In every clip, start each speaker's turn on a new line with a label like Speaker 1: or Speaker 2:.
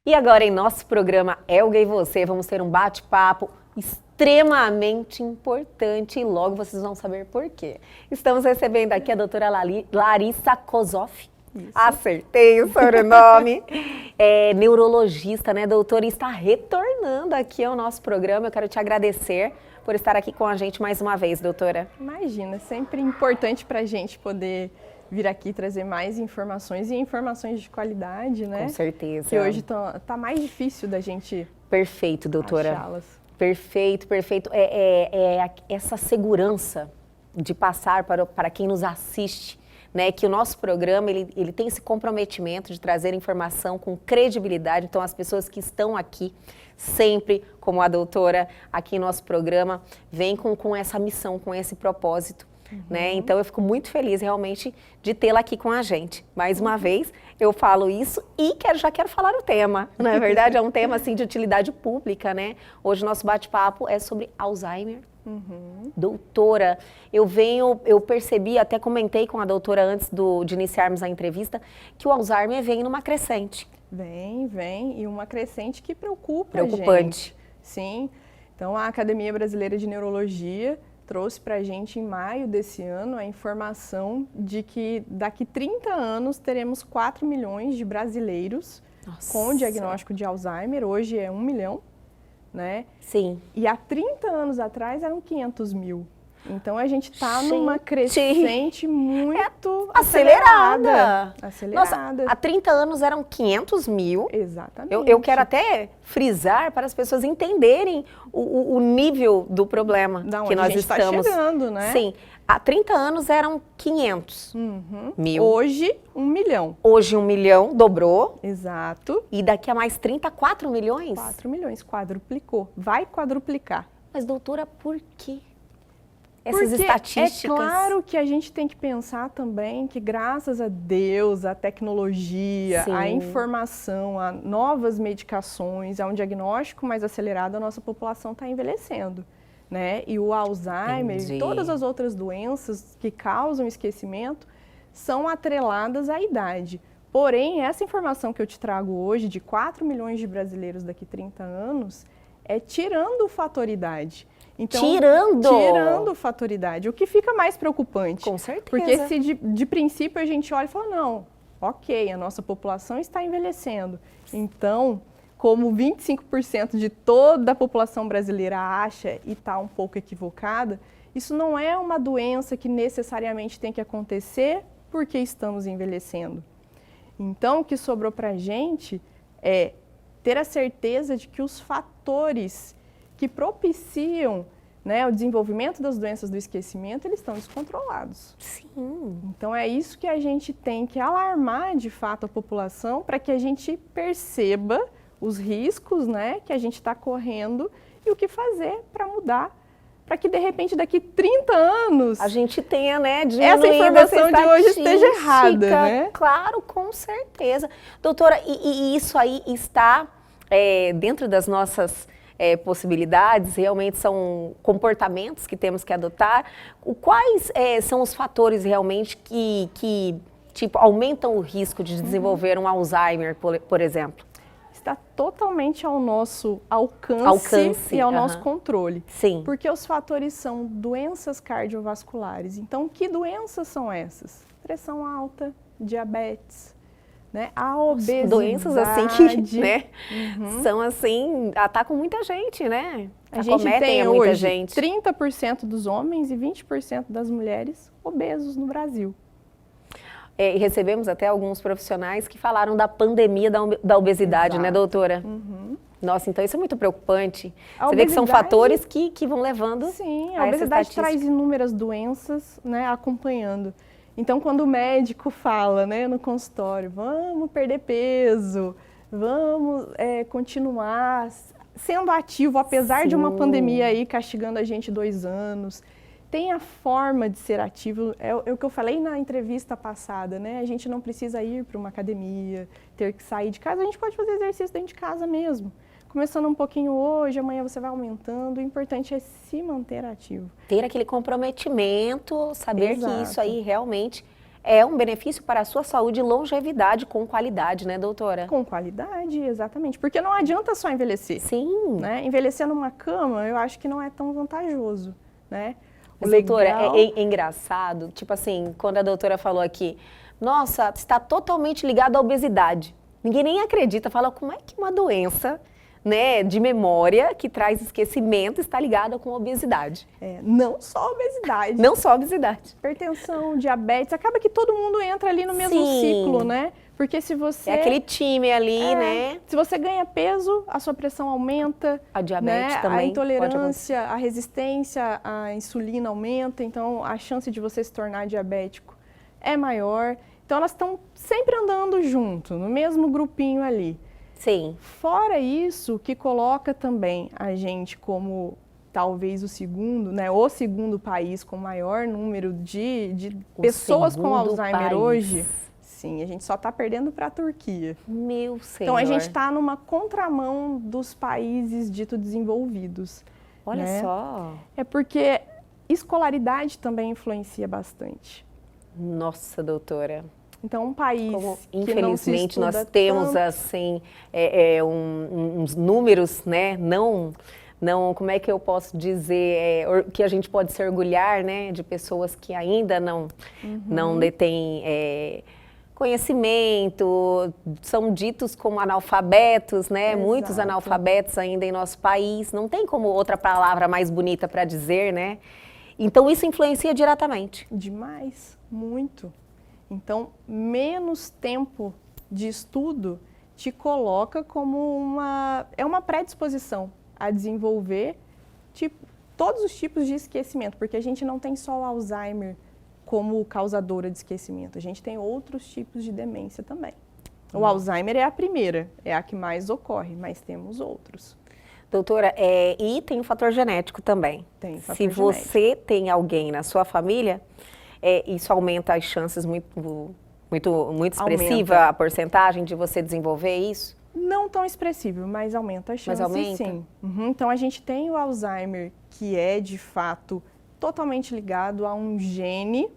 Speaker 1: E agora, em nosso programa Elga e Você, vamos ter um bate-papo extremamente importante e logo vocês vão saber por quê. Estamos recebendo aqui a doutora Larissa Kosoff. Isso. Acertei o sobrenome. É neurologista, né, doutora? E está retornando aqui ao nosso programa. Eu quero te agradecer por estar aqui com a gente mais uma vez, doutora.
Speaker 2: Imagina, é sempre importante para a gente poder vir aqui trazer mais informações e informações de qualidade, né?
Speaker 1: Com certeza.
Speaker 2: Que hoje tá mais difícil da gente
Speaker 1: Perfeito, doutora.
Speaker 2: achá-las.
Speaker 1: Perfeito, perfeito. Essa segurança de passar para quem nos assiste, né, que o nosso programa ele tem esse comprometimento de trazer informação com credibilidade. Então, as pessoas que estão aqui sempre, como a doutora aqui em nosso programa, vêm com essa missão, com esse propósito. Né? Então eu fico muito feliz realmente de tê-la aqui com a gente. Mais uma vez eu falo isso e já quero falar o tema, não é verdade? É um tema assim de utilidade pública, né? Hoje o nosso bate-papo é sobre Alzheimer. Doutora, eu percebi, até comentei com a doutora antes de iniciarmos a entrevista, que o Alzheimer vem numa crescente.
Speaker 2: Vem, e uma crescente que preocupa
Speaker 1: Preocupante.
Speaker 2: a gente. Sim, então a Academia Brasileira de Neurologia trouxe para a gente em maio desse ano a informação de que daqui 30 anos teremos 4 milhões de brasileiros com diagnóstico de Alzheimer. Hoje é 1 milhão, né?
Speaker 1: Sim.
Speaker 2: E há 30 anos atrás eram 500 mil. Então a gente está numa crescente muito acelerada.
Speaker 1: Nossa, há 30 anos eram 500 mil.
Speaker 2: Exatamente.
Speaker 1: Eu quero até frisar para as pessoas entenderem o nível do problema que nós estamos.
Speaker 2: Tá chegando, né?
Speaker 1: Sim. Há 30 anos eram 500 mil.
Speaker 2: Hoje, 1 milhão.
Speaker 1: Hoje 1 milhão, dobrou.
Speaker 2: Exato.
Speaker 1: E daqui a mais 30, 4 milhões?
Speaker 2: 4 milhões, quadruplicou. Vai quadruplicar.
Speaker 1: Mas, doutora, por quê?
Speaker 2: Essas
Speaker 1: estatísticas.
Speaker 2: É claro que a gente tem que pensar também que, graças a Deus, a tecnologia, a informação, a novas medicações, a um diagnóstico mais acelerado, a nossa população está envelhecendo, né? E o Alzheimer e todas as outras doenças que causam esquecimento são atreladas à idade. Porém, essa informação que eu te trago hoje, de 4 milhões de brasileiros daqui a 30 anos, é tirando o fator idade. Então, tirando fatoridade, o que fica mais preocupante.
Speaker 1: Com certeza.
Speaker 2: Porque se de princípio a gente olha e fala, não, ok, a nossa população está envelhecendo. Então, como 25% de toda a população brasileira acha e está um pouco equivocada, isso não é uma doença que necessariamente tem que acontecer porque estamos envelhecendo. Então, o que sobrou para a gente é ter a certeza de que os fatores que propiciam, né, o desenvolvimento das doenças do esquecimento, eles estão descontrolados.
Speaker 1: Sim.
Speaker 2: Então é isso que a gente tem que alarmar de fato a população para que a gente perceba os riscos, né, que a gente está correndo e o que fazer para mudar, para que de repente daqui 30 anos
Speaker 1: a gente tenha, né,
Speaker 2: essa informação de hoje esteja errada, né?
Speaker 1: Claro, com certeza. Doutora, e isso aí está dentro das nossas possibilidades, realmente são comportamentos que temos que adotar. Quais são os fatores realmente que tipo, aumentam o risco de desenvolver um Alzheimer, por exemplo?
Speaker 2: Está totalmente ao nosso alcance e ao nosso controle.
Speaker 1: Sim.
Speaker 2: Porque os fatores são doenças cardiovasculares. Então, que doenças são essas? Pressão alta, diabetes, né? A obesidade.
Speaker 1: Doenças assim que, né, são assim, atacam muita gente, né?
Speaker 2: A gente tem
Speaker 1: muita
Speaker 2: hoje
Speaker 1: gente.
Speaker 2: 30% dos homens e 20% das mulheres obesos no Brasil.
Speaker 1: E recebemos até alguns profissionais que falaram da pandemia da obesidade, né, doutora? Nossa, então isso é muito preocupante. Você vê que são fatores que vão levando.
Speaker 2: Sim, a obesidade traz inúmeras doenças, né, acompanhando. Então, quando o médico fala, né, no consultório, vamos perder peso, vamos continuar sendo ativo, apesar de uma pandemia aí castigando a gente 2 anos, tem a forma de ser ativo, é o que eu falei na entrevista passada, né? A gente não precisa ir para uma academia, ter que sair de casa, a gente pode fazer exercício dentro de casa mesmo. Começando um pouquinho hoje, amanhã você vai aumentando, o importante é se manter ativo.
Speaker 1: Ter aquele comprometimento, saber que isso aí realmente é um benefício para a sua saúde e longevidade com qualidade, né, doutora?
Speaker 2: Com qualidade, exatamente. Porque não adianta só envelhecer.
Speaker 1: Sim.
Speaker 2: Né? Envelhecer numa cama, eu acho que não é tão vantajoso, né?
Speaker 1: Mas, doutora, é engraçado, tipo assim, quando a doutora falou aqui, nossa, está totalmente ligado à obesidade. Ninguém nem acredita, fala, como é que uma doença, né, de memória, que traz esquecimento, está ligada com obesidade?
Speaker 2: Não só obesidade.
Speaker 1: Não só obesidade.
Speaker 2: Hipertensão, diabetes, acaba que todo mundo entra ali no mesmo ciclo, né? Porque se você...
Speaker 1: É aquele time ali, né?
Speaker 2: Se você ganha peso, a sua pressão aumenta.
Speaker 1: A diabetes
Speaker 2: né?
Speaker 1: também.
Speaker 2: A intolerância, a resistência à insulina aumenta, então a chance de você se tornar diabético é maior. Então elas estão sempre andando junto, no mesmo grupinho ali.
Speaker 1: Sim.
Speaker 2: Fora isso, que coloca também a gente como talvez o segundo, né, o segundo país com maior número de pessoas com Alzheimer hoje. Sim, a gente só está perdendo para a Turquia.
Speaker 1: Meu Senhor.
Speaker 2: Então a gente está numa contramão dos países dito desenvolvidos.
Speaker 1: Olha
Speaker 2: né?
Speaker 1: só.
Speaker 2: É porque escolaridade também influencia bastante.
Speaker 1: Nossa, doutora.
Speaker 2: Então, um país que
Speaker 1: infelizmente
Speaker 2: não
Speaker 1: nós temos
Speaker 2: tanto,
Speaker 1: assim uns números, né? Não, como é que eu posso dizer que a gente pode se orgulhar, né? De pessoas que ainda não detêm conhecimento, são ditos como analfabetos, né?
Speaker 2: Exato.
Speaker 1: Muitos analfabetos ainda em nosso país. Não tem como outra palavra mais bonita para dizer, né? Então isso influencia diretamente.
Speaker 2: Demais, muito. Então, menos tempo de estudo te coloca como uma predisposição a desenvolver todos os tipos de esquecimento, porque a gente não tem só o Alzheimer como causadora de esquecimento, a gente tem outros tipos de demência também. O Alzheimer é a primeira, é a que mais ocorre, mas temos outros.
Speaker 1: Doutora, e tem o fator genético também.
Speaker 2: Tem fator
Speaker 1: genético. Você tem alguém na sua família, isso aumenta as chances muito expressiva, a porcentagem de você desenvolver isso?
Speaker 2: Não tão expressivo, mas aumenta as chances,
Speaker 1: mas aumenta?
Speaker 2: Sim. Então, a gente tem o Alzheimer, que é, de fato, totalmente ligado a um gene,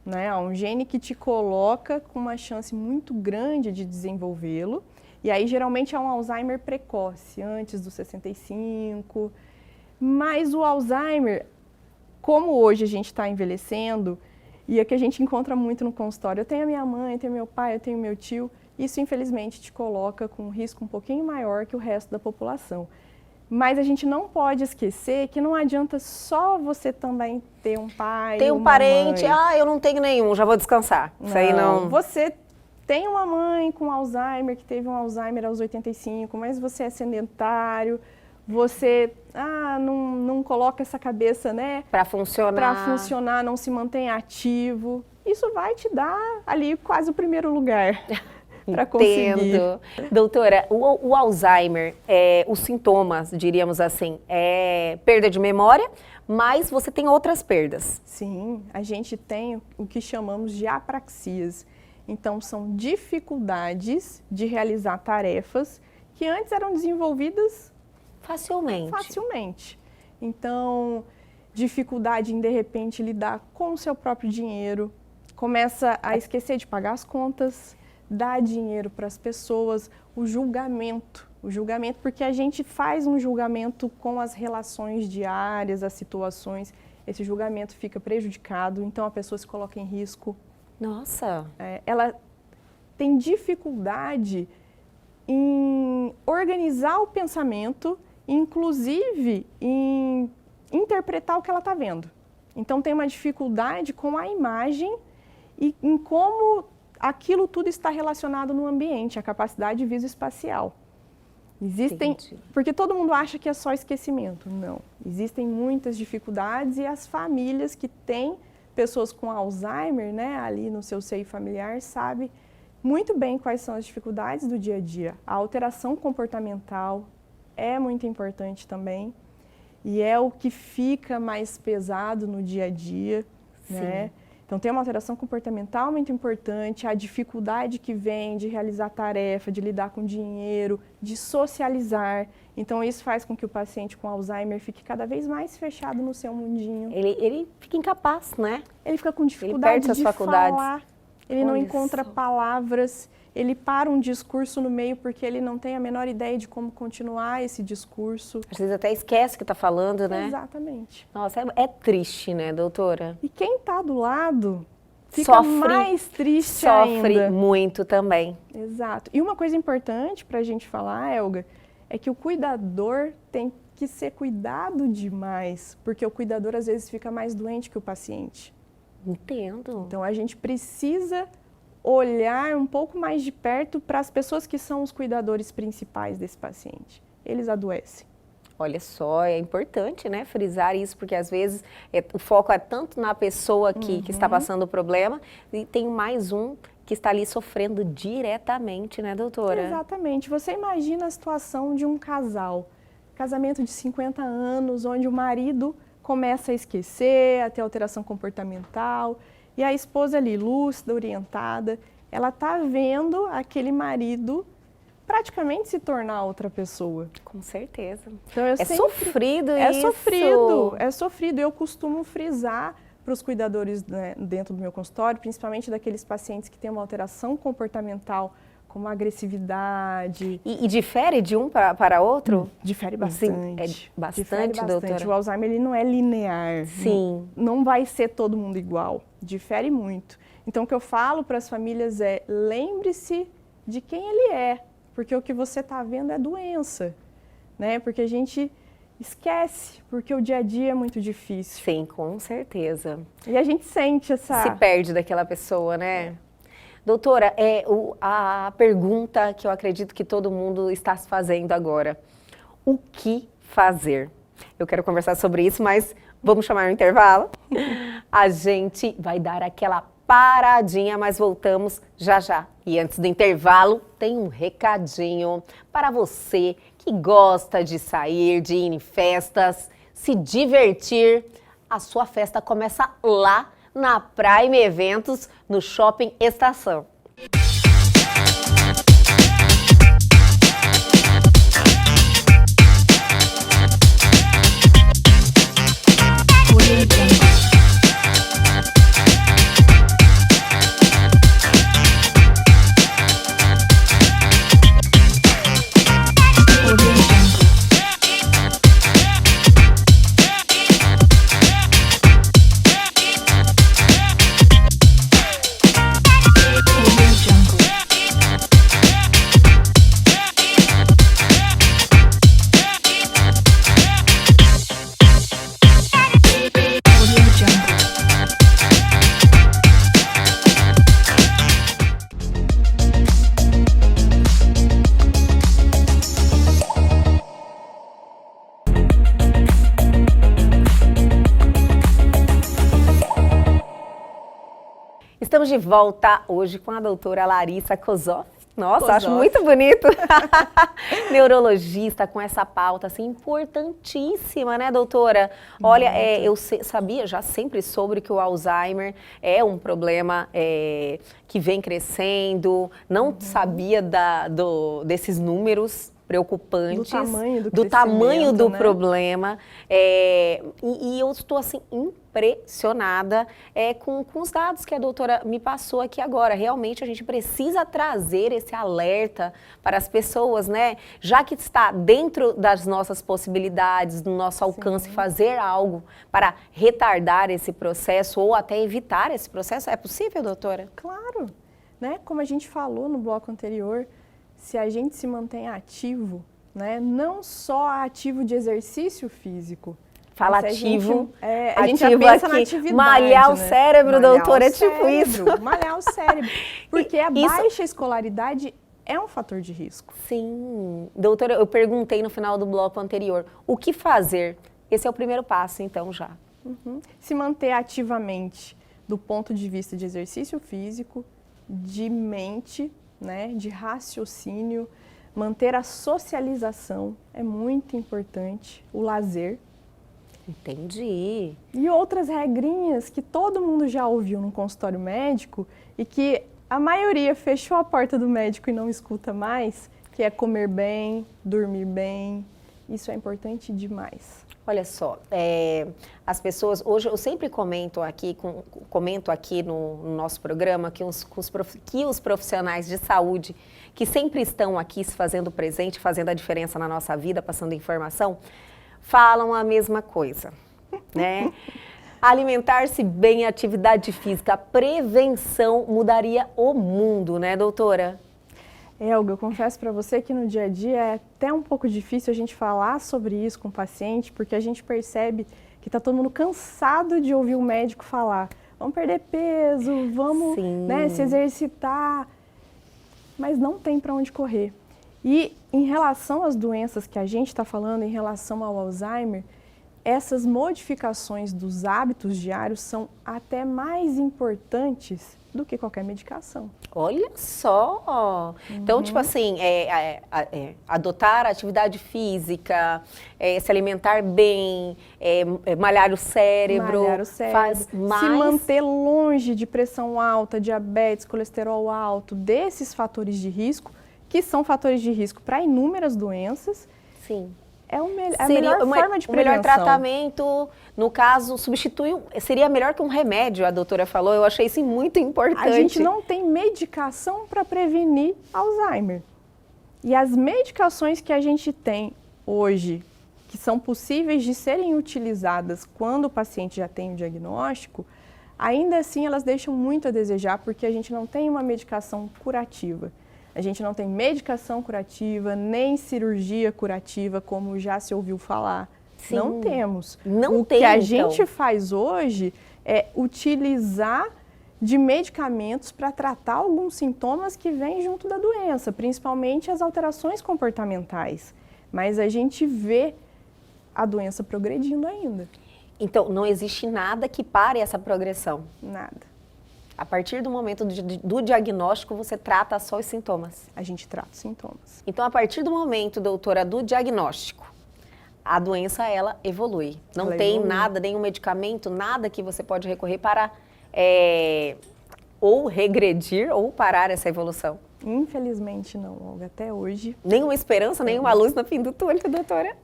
Speaker 2: né? A um gene que te coloca com uma chance muito grande de desenvolvê-lo. E aí, geralmente, é um Alzheimer precoce, antes dos 65. Mas o Alzheimer, como hoje a gente está envelhecendo, e é que a gente encontra muito no consultório, eu tenho a minha mãe, eu tenho meu pai, eu tenho meu tio, isso infelizmente te coloca com um risco um pouquinho maior que o resto da população. Mas a gente não pode esquecer que não adianta só você também ter um pai,
Speaker 1: ter um parente, eu não tenho nenhum, já vou descansar. Isso aí não...
Speaker 2: Você tem uma mãe com Alzheimer, que teve um Alzheimer aos 85, mas você é sedentário, você não coloca essa cabeça, né?
Speaker 1: Para funcionar.
Speaker 2: Não se mantém ativo. Isso vai te dar ali quase o primeiro lugar para conseguir.
Speaker 1: Doutora, o Alzheimer, os sintomas, diríamos assim, é perda de memória, mas você tem outras perdas.
Speaker 2: Sim, a gente tem o que chamamos de apraxias. Então, são dificuldades de realizar tarefas que antes eram desenvolvidas facilmente. Então, dificuldade em, de repente, lidar com o seu próprio dinheiro, começa a esquecer de pagar as contas, dar dinheiro para as pessoas, o julgamento, porque a gente faz um julgamento com as relações diárias, as situações, esse julgamento fica prejudicado, então a pessoa se coloca em risco.
Speaker 1: Nossa!
Speaker 2: Ela tem dificuldade em organizar o pensamento, inclusive em interpretar o que ela está vendo. Então tem uma dificuldade com a imagem e em como aquilo tudo está relacionado no ambiente, a capacidade visoespacial. Porque todo mundo acha que é só esquecimento. Não, existem muitas dificuldades e as famílias que têm pessoas com Alzheimer, né, ali no seu seio familiar, sabem muito bem quais são as dificuldades do dia a dia. A alteração comportamental é muito importante também e é o que fica mais pesado no dia a dia, né? Então tem uma alteração comportamental muito importante, a dificuldade que vem de realizar tarefa, de lidar com dinheiro, de socializar. Então isso faz com que o paciente com Alzheimer fique cada vez mais fechado no seu mundinho.
Speaker 1: Ele fica incapaz, né?
Speaker 2: Ele fica com dificuldade de falar. ele não encontra palavras, ele para um discurso no meio porque ele não tem a menor ideia de como continuar esse discurso.
Speaker 1: Às vezes até esquece o que está falando, né?
Speaker 2: Exatamente.
Speaker 1: Nossa, é triste, né, doutora?
Speaker 2: E quem está do lado fica mais triste ainda.
Speaker 1: Sofre muito também.
Speaker 2: Exato. E uma coisa importante para a gente falar, Elga, é que o cuidador tem que ser cuidado demais, porque o cuidador às vezes fica mais doente que o paciente.
Speaker 1: Entendo.
Speaker 2: Então a gente precisa olhar um pouco mais de perto para as pessoas que são os cuidadores principais desse paciente. Eles adoecem.
Speaker 1: Olha só, é importante, né, frisar isso, porque às vezes o foco é tanto na pessoa que está passando o problema, e tem mais um que está ali sofrendo diretamente, né, doutora?
Speaker 2: Exatamente. Você imagina a situação de um casal, casamento de 50 anos, onde o marido começa a esquecer, a ter alteração comportamental, e a esposa ali, lúcida, orientada, ela está vendo aquele marido praticamente se tornar outra pessoa.
Speaker 1: Com certeza.
Speaker 2: Então,
Speaker 1: sofrido
Speaker 2: isso. É sofrido. Eu costumo frisar para os cuidadores, né, dentro do meu consultório, principalmente daqueles pacientes que têm uma alteração comportamental, como agressividade.
Speaker 1: E difere de um para outro?
Speaker 2: Difere bastante.
Speaker 1: Sim, bastante, doutora.
Speaker 2: O Alzheimer ele não é linear.
Speaker 1: Sim.
Speaker 2: Não vai ser todo mundo igual. Difere muito. Então, o que eu falo para as famílias é, lembre-se de quem ele é, porque o que você está vendo é doença, né? Porque a gente esquece, porque o dia a dia é muito difícil.
Speaker 1: Sim, com certeza.
Speaker 2: E a gente sente essa...
Speaker 1: Se perde daquela pessoa, né? Doutora, a pergunta que eu acredito que todo mundo está se fazendo agora. O que fazer? Eu quero conversar sobre isso, mas vamos chamar um intervalo? A gente vai dar aquela paradinha, mas voltamos já já. E antes do intervalo, tem um recadinho para você que gosta de sair, de ir em festas, se divertir. A sua festa começa lá na Prime Eventos, no Shopping Estação. Estamos de volta hoje com a doutora Larissa Kozoff. Nossa, acho muito bonito. Neurologista com essa pauta assim, importantíssima, né, doutora? Olha, eu sabia, já sempre soube que o Alzheimer é um problema que vem crescendo. Não sabia desses números preocupantes, do tamanho do problema, e eu estou assim impressionada com os dados que a doutora me passou aqui agora. Realmente a gente precisa trazer esse alerta para as pessoas, né? Já que está dentro das nossas possibilidades, do nosso alcance, fazer algo para retardar esse processo ou até evitar esse processo, é possível, doutora?
Speaker 2: Claro, né? Como a gente falou no bloco anterior, se a gente se mantém ativo, né, não só ativo de exercício físico.
Speaker 1: Fala ativo,
Speaker 2: a gente já pensa na atividade,
Speaker 1: malhar o cérebro, doutora, é tipo isso.
Speaker 2: Malhar o cérebro, porque a baixa escolaridade é um fator de risco.
Speaker 1: Sim, doutora, eu perguntei no final do bloco anterior, o que fazer? Esse é o primeiro passo, então, já.
Speaker 2: Se manter ativamente do ponto de vista de exercício físico, de mente, né, de raciocínio, manter a socialização é muito importante, o lazer.
Speaker 1: Entendi.
Speaker 2: E outras regrinhas que todo mundo já ouviu no consultório médico e que a maioria fechou a porta do médico e não escuta mais, que é comer bem, dormir bem, Isso é importante demais.
Speaker 1: Olha só, as pessoas, hoje eu sempre comento aqui no nosso programa que os profissionais de saúde, que sempre estão aqui se fazendo presente, fazendo a diferença na nossa vida, passando informação, falam a mesma coisa, né? Alimentar-se bem, atividade física, prevenção mudaria o mundo, né, doutora?
Speaker 2: Elga, eu confesso para você que no dia a dia é até um pouco difícil a gente falar sobre isso com o paciente, porque a gente percebe que está todo mundo cansado de ouvir o médico falar: vamos perder peso, vamos, né, se exercitar, mas não tem para onde correr. E em relação às doenças que a gente está falando, em relação ao Alzheimer, essas modificações dos hábitos diários são até mais importantes do que qualquer medicação.
Speaker 1: Olha só! Então, tipo assim, adotar atividade física, se alimentar bem, malhar o cérebro, faz mais...
Speaker 2: se manter longe de pressão alta, diabetes, colesterol alto, desses fatores de risco, que são fatores de risco para inúmeras doenças.
Speaker 1: Sim.
Speaker 2: É a melhor forma de prevenção. O
Speaker 1: melhor tratamento, no caso, seria melhor que um remédio, a doutora falou. Eu achei isso muito importante.
Speaker 2: A gente não tem medicação para prevenir Alzheimer. E as medicações que a gente tem hoje, que são possíveis de serem utilizadas quando o paciente já tem o diagnóstico, ainda assim elas deixam muito a desejar, porque a gente não tem uma medicação curativa. A gente não tem medicação curativa, nem cirurgia curativa, como já se ouviu falar. Sim. Não temos.
Speaker 1: O que
Speaker 2: a gente faz hoje é utilizar de medicamentos para tratar alguns sintomas que vêm junto da doença, principalmente as alterações comportamentais. Mas a gente vê a doença progredindo ainda.
Speaker 1: Então, não existe nada que pare essa progressão?
Speaker 2: Nada.
Speaker 1: A partir do momento do diagnóstico, você trata só os sintomas?
Speaker 2: A gente trata os sintomas.
Speaker 1: Então, a partir do momento, doutora, do diagnóstico, a doença, ela evolui. Não tem nada, nenhum medicamento, nada que você pode recorrer para ou regredir ou parar essa evolução?
Speaker 2: Infelizmente não, Olga, até hoje.
Speaker 1: Nenhuma esperança, nenhuma luz no fim do túnel, doutora?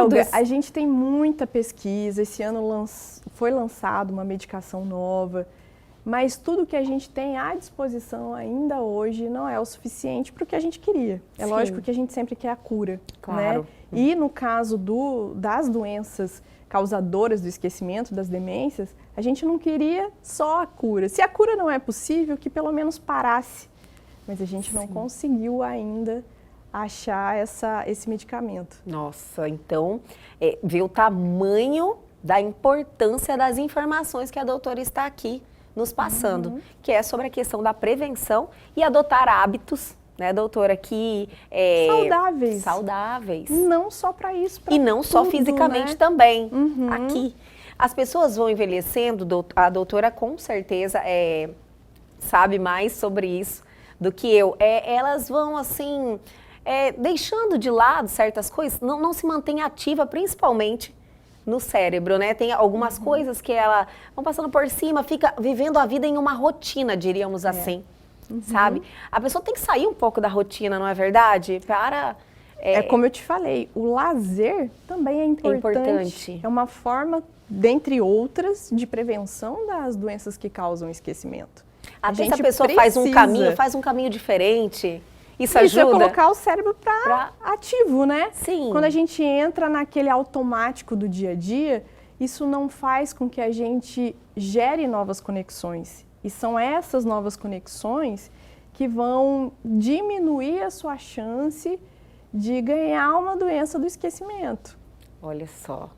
Speaker 2: Olga, a gente tem muita pesquisa, esse ano foi lançada uma medicação nova, mas tudo que a gente tem à disposição ainda hoje não é o suficiente para o que a gente queria. É Sim. Lógico que a gente sempre quer a cura,
Speaker 1: claro.
Speaker 2: Né? E no caso das doenças causadoras do esquecimento, das demências, a gente não queria só a cura. Se a cura não é possível, que pelo menos parasse. Mas a gente não conseguiu ainda achar esse medicamento.
Speaker 1: Nossa, então, ver o tamanho da importância das informações que a doutora está aqui nos passando, que é sobre a questão da prevenção e adotar hábitos, né, doutora, que saudáveis.
Speaker 2: Não só para isso,
Speaker 1: e não
Speaker 2: tudo,
Speaker 1: só fisicamente, né? Também.
Speaker 2: Uhum.
Speaker 1: Aqui. As pessoas vão envelhecendo, a doutora com certeza sabe mais sobre isso do que eu. Elas vão assim, deixando de lado certas coisas, não se mantém ativa, principalmente no cérebro, né? Tem algumas coisas que ela vão passando por cima, fica vivendo a vida em uma rotina, diríamos assim, sabe? A pessoa tem que sair um pouco da rotina, não é verdade?
Speaker 2: Como eu te falei, o lazer também é importante. É uma forma, dentre outras, de prevenção das doenças que causam esquecimento.
Speaker 1: Até se a pessoa faz um caminho diferente... Isso
Speaker 2: é colocar o cérebro para ativo, né?
Speaker 1: Sim.
Speaker 2: Quando a gente entra naquele automático do dia a dia, isso não faz com que a gente gere novas conexões. E são essas novas conexões que vão diminuir a sua chance de ganhar uma doença do esquecimento.
Speaker 1: Olha só.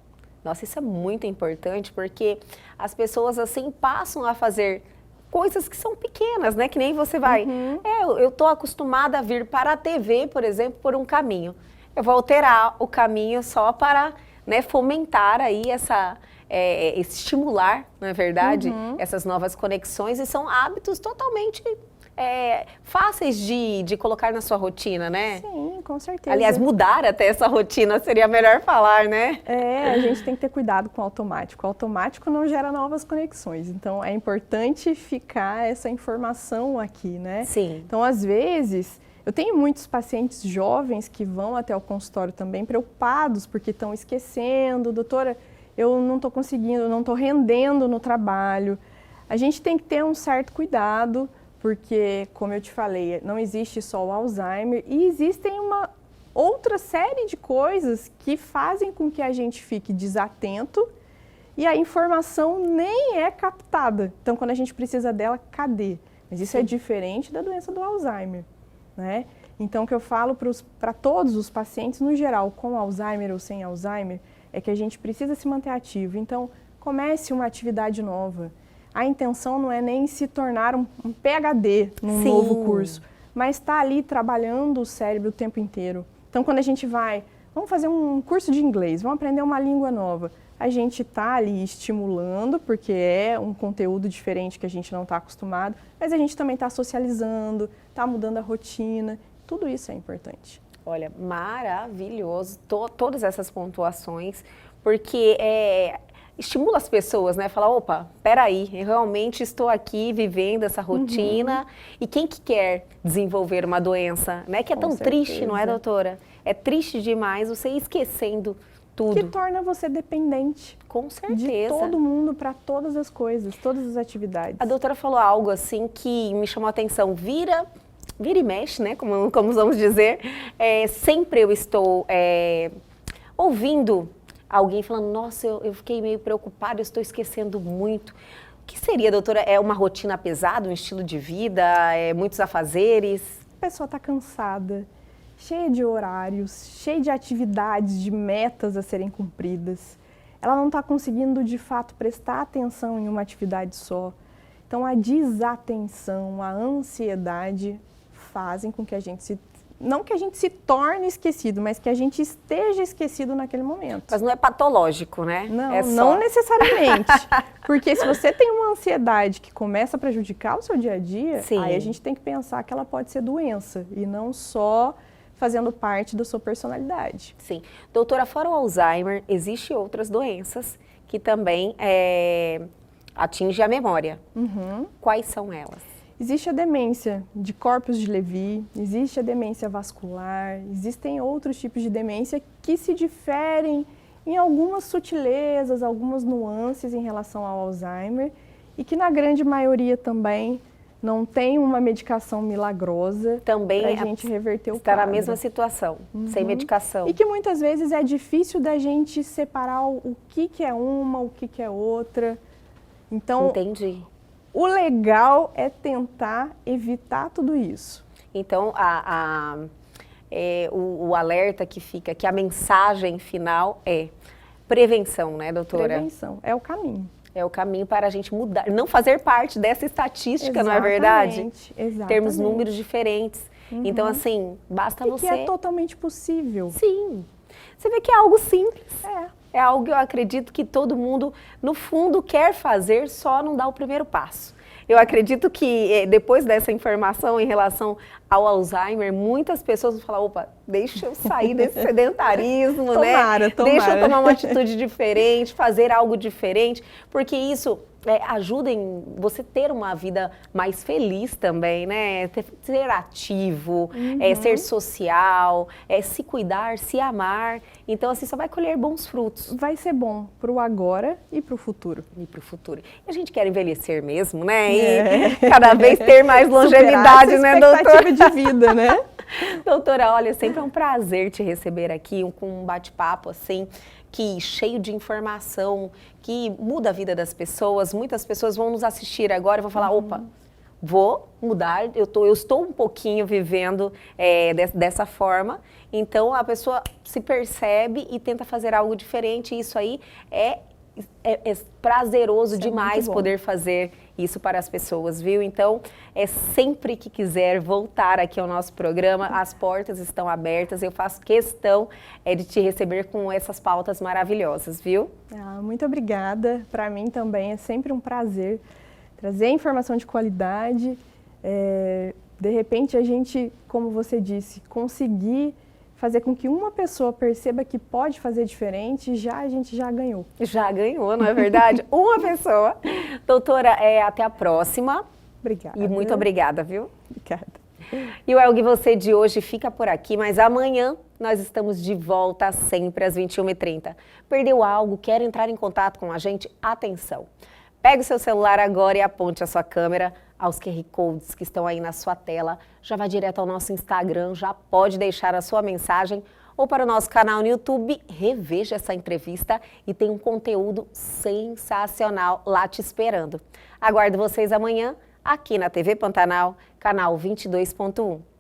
Speaker 1: Nossa, isso é muito importante porque as pessoas assim passam a fazer coisas que são pequenas, né? Que nem você vai... eu tô acostumada a vir para a TV, por exemplo, por um caminho. Eu vou alterar o caminho só para, né, fomentar aí estimular, não é verdade? Essas novas conexões e são hábitos totalmente fáceis de colocar na sua rotina, né?
Speaker 2: Sim, com certeza.
Speaker 1: Aliás, mudar até essa rotina seria melhor falar, né?
Speaker 2: A gente tem que ter cuidado com o automático. O automático não gera novas conexões, então é importante ficar essa informação aqui, né?
Speaker 1: Sim.
Speaker 2: Então, às vezes, Eu tenho muitos pacientes jovens que vão até o consultório também preocupados porque estão esquecendo, doutora, eu não estou conseguindo, não estou rendendo no trabalho. A gente tem que ter um certo cuidado, porque, como eu te falei, não existe só o Alzheimer e existem uma outra série de coisas que fazem com que a gente fique desatento e a informação nem é captada. Então, quando a gente precisa dela, cadê? Mas isso é diferente da doença do Alzheimer, né? Então, o que eu falo para todos os pacientes, no geral, com Alzheimer ou sem Alzheimer, é que a gente precisa se manter ativo. Então, comece uma atividade nova. A intenção não é nem se tornar um PhD num novo curso, mas estar ali trabalhando o cérebro o tempo inteiro. Então, quando a gente vamos fazer um curso de inglês, vamos aprender uma língua nova, a gente está ali estimulando, porque é um conteúdo diferente que a gente não está acostumado, mas a gente também está socializando, está mudando a rotina, tudo isso é importante.
Speaker 1: Olha, maravilhoso, todas essas pontuações, porque estimula as pessoas, né? Falar, opa, peraí, eu realmente estou aqui vivendo essa rotina. E quem que quer desenvolver uma doença, né? Que é tão triste, não é, doutora? É triste demais você ir esquecendo tudo.
Speaker 2: Que torna você dependente.
Speaker 1: Com certeza.
Speaker 2: De todo mundo para todas as coisas, todas as atividades.
Speaker 1: A doutora falou algo assim que me chamou a atenção. Vira e mexe, né? Como vamos dizer. Sempre eu estou ouvindo alguém falando, nossa, eu fiquei meio preocupada, eu estou esquecendo muito. O que seria, doutora? É uma rotina pesada, um estilo de vida, muitos afazeres?
Speaker 2: A pessoa está cansada, cheia de horários, cheia de atividades, de metas a serem cumpridas. Ela não está conseguindo, de fato, prestar atenção em uma atividade só. Então, a desatenção, a ansiedade fazem com que a gente não que a gente se torne esquecido, mas que a gente esteja esquecido naquele momento.
Speaker 1: Mas não é patológico, né?
Speaker 2: Não, não necessariamente. Porque se você tem uma ansiedade que começa a prejudicar o seu dia a dia, aí a gente tem que pensar que ela pode ser doença e não só fazendo parte da sua personalidade.
Speaker 1: Sim. Doutora, fora o Alzheimer, existem outras doenças que também atingem a memória. Quais são elas?
Speaker 2: Existe a demência de Corpus de Levy, existe a demência vascular, existem outros tipos de demência que se diferem em algumas sutilezas, algumas nuances em relação ao Alzheimer e que na grande maioria também não tem uma medicação milagrosa para a gente reverter o quadro.
Speaker 1: Está na mesma situação, sem medicação.
Speaker 2: E que muitas vezes é difícil da gente separar o que é uma, o que é outra. Então,
Speaker 1: entendi.
Speaker 2: O legal é tentar evitar tudo isso.
Speaker 1: Então, o alerta que fica, que a mensagem final é prevenção, né, doutora?
Speaker 2: Prevenção, é o caminho.
Speaker 1: É o caminho para a gente mudar, não fazer parte dessa estatística, não é verdade?
Speaker 2: Exatamente.
Speaker 1: Termos números diferentes. Então, assim, basta você...
Speaker 2: que é totalmente possível.
Speaker 1: Sim. Você vê que é algo simples.
Speaker 2: É
Speaker 1: algo que eu acredito que todo mundo, no fundo, quer fazer, só não dá o primeiro passo. Eu acredito que depois dessa informação em relação ao Alzheimer, muitas pessoas vão falar, opa, deixa eu sair desse sedentarismo,
Speaker 2: tomara.
Speaker 1: Deixa eu tomar uma atitude diferente, fazer algo diferente, porque isso ajuda em você ter uma vida mais feliz também, né? Ser ativo, ser social, se cuidar, se amar. Então, assim, só vai colher bons frutos.
Speaker 2: Vai ser bom para o agora e para o futuro.
Speaker 1: E para o futuro. E a gente quer envelhecer mesmo, né? E cada vez ter mais longevidade, né, doutora?
Speaker 2: Expectativa de vida, né?
Speaker 1: Doutora, olha, sempre é um prazer te receber aqui com um bate-papo assim, que cheio de informação, que muda a vida das pessoas. Muitas pessoas vão nos assistir agora e vão falar, opa, vou mudar, eu estou um pouquinho vivendo dessa forma. Então, a pessoa se percebe e tenta fazer algo diferente. E isso aí é prazeroso demais poder fazer isso para as pessoas, viu? Então, sempre que quiser voltar aqui ao nosso programa, as portas estão abertas. Eu faço questão de te receber com essas pautas maravilhosas, viu?
Speaker 2: Muito obrigada. Para mim também é sempre um prazer trazer informação de qualidade. De repente, a gente, como você disse, conseguir fazer com que uma pessoa perceba que pode fazer diferente, a gente já ganhou.
Speaker 1: Já ganhou, não é verdade? Uma pessoa. Doutora, até a próxima.
Speaker 2: Obrigada.
Speaker 1: E muito obrigada, viu?
Speaker 2: Obrigada.
Speaker 1: E o Elgue Você de hoje fica por aqui, mas amanhã nós estamos de volta sempre às 21h30. Perdeu algo? Quer entrar em contato com a gente? Atenção! Pegue o seu celular agora e aponte a sua câmera aos QR Codes que estão aí na sua tela. Já vai direto ao nosso Instagram, já pode deixar a sua mensagem ou para o nosso canal no YouTube, reveja essa entrevista e tem um conteúdo sensacional lá te esperando. Aguardo vocês amanhã aqui na TV Pantanal, canal 22.1.